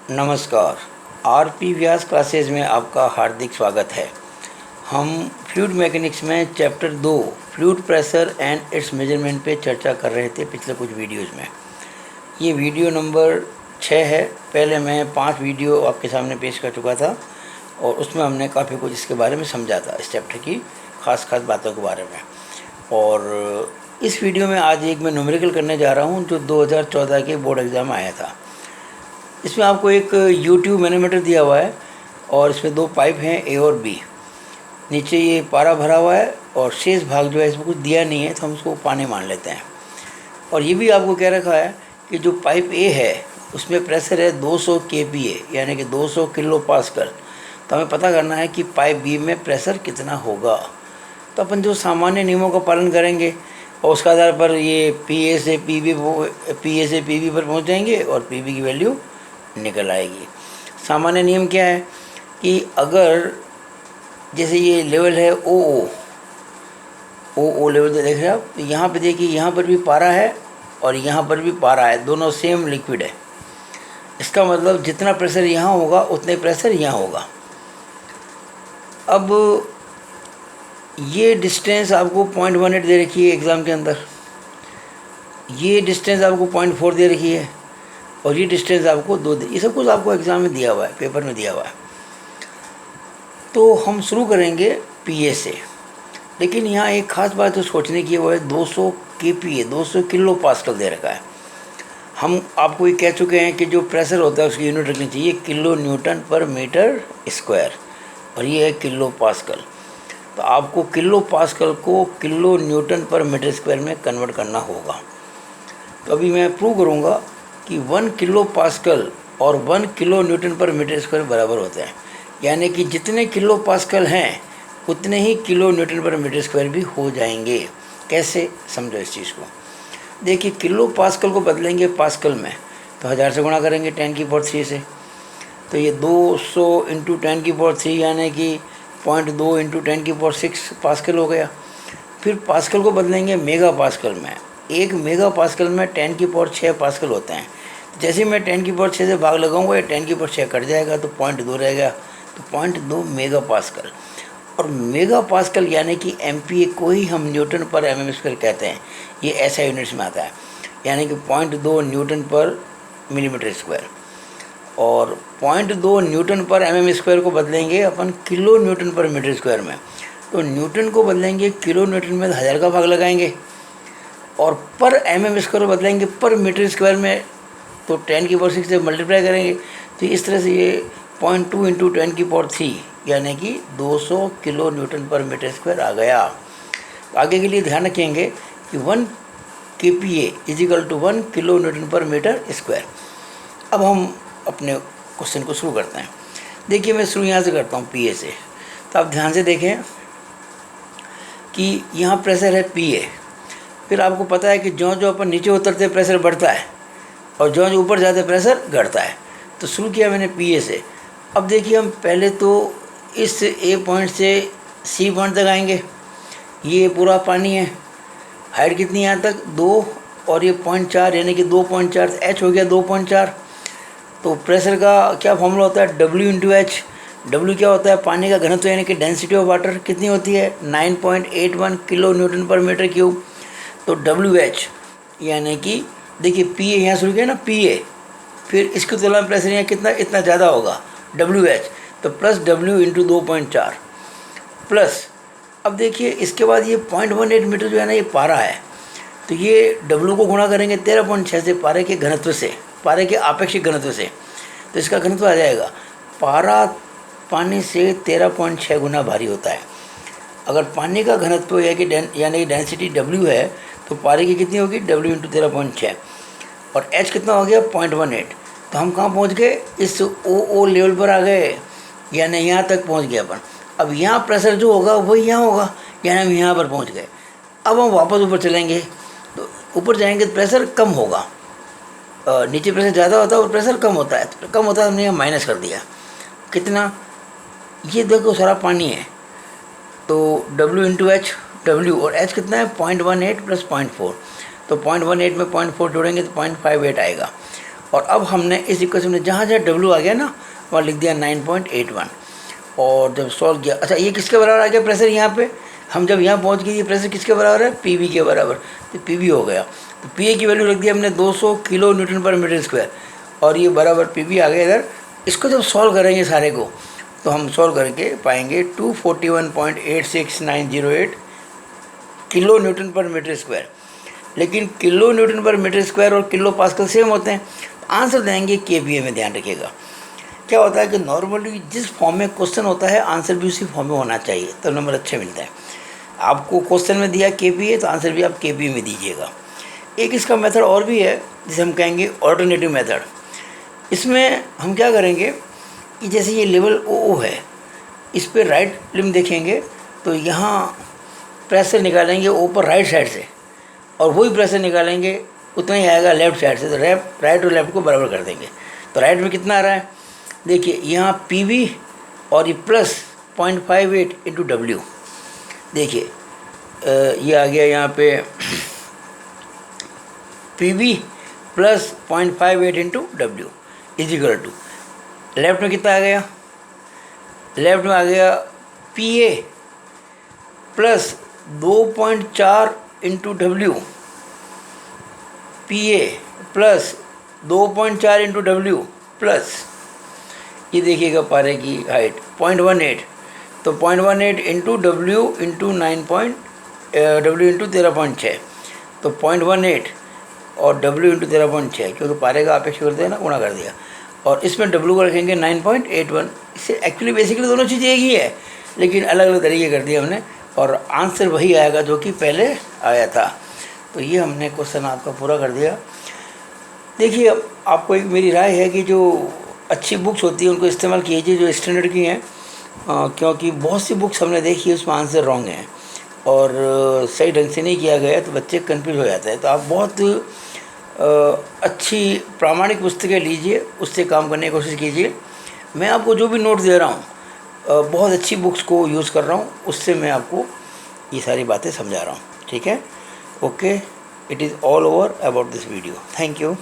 नमस्कार। आरपी व्यास क्लासेस में आपका हार्दिक स्वागत है। हम फ्लूइड मैकेनिक्स में chapter 2 fluid pressure and it's measurement पे चर्चा कर रहे थे पिछले कुछ वीडियोज़ में। ये वीडियो नंबर 6 है। पहले मैं 5 वीडियो आपके सामने पेश कर चुका था और उसमें हमने काफ़ी कुछ इसके बारे में समझा था, इस चैप्टर की ख़ास बातों के बारे में। और इस वीडियो में आज एक मैं न्यूमेरिकल करने जा रहा हूँ जो 2014 के बोर्ड एग्ज़ाम में आया था। इसमें आपको एक YouTube मैनोमीटर दिया हुआ है और इसमें 2 पाइप हैं, ए और बी। नीचे ये पारा भरा हुआ है और शेष भाग जो है इसमें कुछ दिया नहीं है, तो हम उसको पानी मान लेते हैं। और ये भी आपको कह रखा है कि जो पाइप ए है उसमें प्रेशर है 200 kPa यानी कि 200 किलो पास्कल। तो हमें पता करना है कि पाइप बी में प्रेशर कितना होगा। तो अपन जो सामान्य नियमों का पालन करेंगे और उसके आधार पर ये पी से पी बी पर पहुँच जाएंगे और पी बी की वैल्यू निकल आएगी। सामान्य नियम क्या है कि अगर जैसे ये लेवल है ओ लेवल देख रहे हैं आप, तो यहाँ पे देखिए, यहाँ पर भी पारा है और यहाँ पर भी पारा है, दोनों सेम लिक्विड है। इसका मतलब जितना प्रेशर यहाँ होगा उतने प्रेशर यहाँ होगा। अब ये डिस्टेंस आपको 0.18 दे रखी है एग्ज़ाम के अंदर, ये डिस्टेंस आपको 0.4 दे रखी है और ये डिस्टेंस आपको 2 दे। ये सब कुछ आपको एग्ज़ाम में दिया हुआ है, पेपर में दिया हुआ है। तो हम शुरू करेंगे पीए से, लेकिन यहाँ एक ख़ास बात जो सोचने की है वो है 200 kPa 200 किलो पास्कल दे रखा है। हम आपको ये कह चुके हैं कि जो प्रेशर होता है उसकी यूनिट रखनी चाहिए किलो न्यूटन पर मीटर स्क्वायर और ये है किलो पास्कल। तो आपको किलो पास्कल को किलो न्यूटन पर मीटर स्क्वायर में कन्वर्ट करना होगा। तो अभी मैं प्रूव करूँगा कि 1 किलो पास्कल और 1 किलो न्यूटन पर मीटर स्क्वायर बराबर होते हैं, यानी कि जितने किलो पास्कल हैं उतने ही किलो न्यूटन पर मीटर स्क्वायर भी हो जाएंगे। कैसे, समझो इस चीज़ को। देखिए, किलो पास्कल को बदलेंगे पास्कल में तो 1000 से गुणा करेंगे 10⁻³ से, तो ये 200 × 10⁻³ यानी कि 0.2 × 10⁻6 पास्कल हो गया। फिर पास्कल को बदलेंगे मेगा पास्कल में। 1 मेगा पास्कल में 10⁻6 पास्कल होते हैं। जैसे मैं 10⁻6 से भाग लगाऊंगा ये 10⁻6 कट जाएगा तो 0.2 रहेगा, तो 0.2 मेगा पास्कल। और मेगा पास्कल यानी कि एमपीए को ही हम न्यूटन पर एमएम स्क्वायर कहते हैं। ये ऐसा यूनिट्स में आता है, यानी कि 0.2 न्यूटन पर मिलीमीटर स्क्वायर। और 0.2 न्यूटन पर एमएम स्क्वायर को बदलेंगे अपन किलो न्यूटन पर मीटर स्क्वायर में। तो न्यूटन को बदलेंगे किलो न्यूटन में 1000 का भाग लगाएंगे और पर एमएम स्क्वायर बदलेंगे पर मीटर स्क्वायर में, तो 10⁻6 से मल्टीप्लाई करेंगे। तो इस तरह से ये 0.2 × 10⁻³ यानी कि 200 किलो न्यूटन पर मीटर स्क्वायर आ गया। आगे के लिए ध्यान रखेंगे कि 1 kPa = 1 किलो न्यूटन पर मीटर स्क्वायर। अब हम अपने क्वेश्चन को शुरू करते हैं। देखिए, मैं शुरू यहाँ से करता हूँ पीए से। तो आप ध्यान से देखें कि यहाँ प्रेशर है पीए। फिर आपको पता है कि जो अपन नीचे उतरते प्रेशर बढ़ता है और जो ऊपर जाते प्रेशर घटता है। तो शुरू किया मैंने पीए से। अब देखिए, हम पहले तो इस ए पॉइंट से सी पॉइंट तक आएंगे। ये पूरा पानी है, हाइट कितनी यहाँ तक 2 और ये 0.4 यानी कि 2.4, एच हो गया 2.4। तो प्रेशर का क्या फॉर्मूला होता है, W × H। W क्या होता है, पानी का घनत्व यानी कि डेंसिटी ऑफ वाटर कितनी होती है 9.81 किलो न्यूटन पर मीटर क्यूब। तो WH यानी कि देखिए पीए यहाँ शुरू किया ना पीए, फिर इसकी तुलना में प्रेशर यहाँ कितना इतना ज़्यादा होगा WH, तो प्लस W × 2.4 प्लस। अब देखिए इसके बाद ये 0.18 मीटर जो है ना ये पारा है, तो ये W को गुणा करेंगे 13.6 से, पारे के घनत्व से, पारे के आपेक्षिक घनत्व से। तो इसका घनत्व आ जाएगा, पारा पानी से 13.6 गुना भारी होता है। अगर पानी का घनत्व यानी कि डेंसिटी W है तो पारे की कितनी होगी W × 13.6 और H कितना हो गया 0.18। तो हम कहाँ पहुँच गए, इस ओ लेवल पर आ गए, यानी यहाँ तक पहुँच गए अपन। अब यहाँ प्रेशर जो होगा वही यहाँ होगा, यानी हम यहाँ पर पहुँच गए। अब हम वापस ऊपर चलेंगे, तो ऊपर जाएंगे तो प्रेशर कम होगा। नीचे प्रेशर ज़्यादा होता है और प्रेशर कम होता है, तो कम होता है हमने यहाँ माइनस कर दिया। कितना, ये देखो सारा पानी है, तो W × H, W और H कितना है 0.18 + 0.4। तो 0.18 में 0.4 जोड़ेंगे तो 0.58 आएगा। और अब हमने इस इक्वेशन में जहाँ जहाँ डब्ल्यू आ गया ना वहाँ लिख दिया 9.81। और जब सॉल्व किया, अच्छा ये किसके बराबर आ गया प्रेशर यहाँ पे, हम जब यहाँ पहुँच गए ये प्रेशर किसके बराबर है, पी के बराबर, तो पी हो गया। तो पी की वैल्यू रख दी हमने 200 किलो न्यूटन पर मीटर स्क्वायर, और ये बराबर पी आ गया इधर। इसको जब सॉल्व करेंगे सारे को तो हम सॉल्व करके पाएंगे 241.86908 किलो न्यूटन पर मीटर स्क्वायर। लेकिन किलो न्यूटन पर मीटर स्क्वायर और किलो पास्कल सेम होते हैं, तो आंसर देंगे केवीए में। ध्यान रखिएगा क्या होता है कि नॉर्मली जिस फॉर्म में क्वेश्चन होता है आंसर भी उसी फॉर्म में होना चाहिए, तो नंबर अच्छे मिलता है। आपको क्वेश्चन में दिया केवीए तो आंसर भी आप केवीए में दीजिएगा। एक इसका मेथड और भी है जिसे हम कहेंगे ऑल्टरनेटिव मेथड। इसमें हम क्या करेंगे कि जैसे ये लेवल ओ है, इस पर राइट लिम्ब देखेंगे तो यहाँ प्रेशर निकालेंगे ऊपर राइट साइड से, और वही प्रेशर निकालेंगे उतना ही आएगा लेफ्ट साइड से, तो राइट और लेफ्ट को बराबर कर देंगे। तो राइट में कितना आ रहा है, देखिए यहाँ पी और ये प्लस 0.58 इंटू डब्ल्यू। देखिए ये आ गया यहाँ पे P plus 0.58 into W is equal to, left में कितना आ गया, लेफ्ट में आ गया P A plus 2.4 into W, P A plus 2.4 into W plus ये देखिएगा पारे की हाइट 0.18, तो 0.18 into W into 9 W into 13.6, तो 0.18 और डब्ल्यू इंटू 13.6, क्योंकि पारे का अपेक्षा करते हैं ना, गुणा कर दिया। और इसमें डब्ल्यू को रखेंगे 9.81। इससे एक्चुअली बेसिकली दोनों चीज़ें एक ही है, लेकिन अलग अलग तरीके कर दिए हमने, और आंसर वही आएगा जो कि पहले आया था। तो ये हमने क्वेश्चन आपका पूरा कर दिया। देखिए आपको एक मेरी राय है कि जो अच्छी बुक्स होती है उनको इस्तेमाल कीजिए जो स्टैंडर्ड की हैं, क्योंकि बहुत सी बुक्स हमने देखी है उसमें आंसर रॉन्ग हैं और सही ढंग से नहीं किया गया, तो बच्चे कंफ्यूज हो जाते हैं। तो आप बहुत अच्छी प्रामाणिक पुस्तकें लीजिए, उससे काम करने की कोशिश कीजिए। मैं आपको जो भी नोट दे रहा हूँ बहुत अच्छी बुक्स को यूज़ कर रहा हूँ, उससे मैं आपको ये सारी बातें समझा रहा हूँ। ठीक है, okay, it is all over about this video. Thank you.